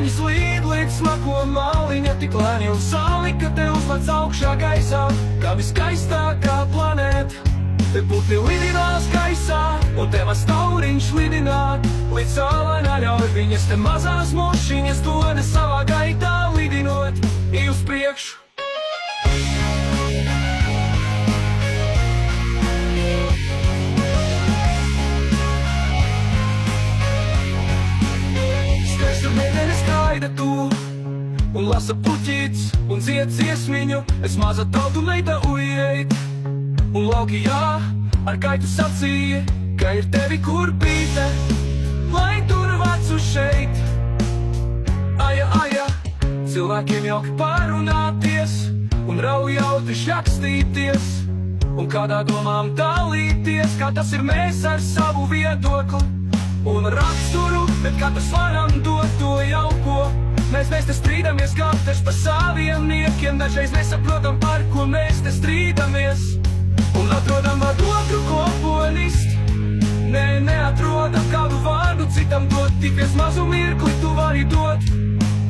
Suņi slīd līdz smako māliņa, tik lēni un sāli, ka te uzlec augšā gaisā, kā viskaistākā planēta. Te putni lidinās gaisā, un te maz tauriņš lidināt, līdz saulainā ļauj viņas te mazās mošiņas dod savā gaitā lidinot, i uz priekšu. Skaistu meitenes gaida tu, un lasa puķīts, un dzied dziesmiņu, es maza tautu meita ujeit. Un laukijā ar kaitu sacīja, ka ir tevi kur pīte, lai tur vecu šeit. Aja, aja, cilvēkiem jauki parunāties, un raujauti šļakstīties, un kādā domām dalīties, kā tas ir mēs ar savu viedokli un raksturu, bet katrs varam dot to jauko. Mēs te strīdamies katrs par saviem niekiem, dažreiz nesaprotam, par ko mēs te strīdamies. Un atrodam ar otru komponist, neatrodam kādu vārdu citam dot, tik viens mazu mirkli tu vari dot,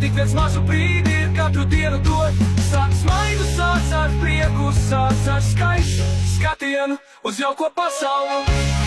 tik viens mazu brīdi ir katru dienu dot. Sāc smaidu, sāc ar prieku, sāc ar skaistu skatienu uz jauko pasauli.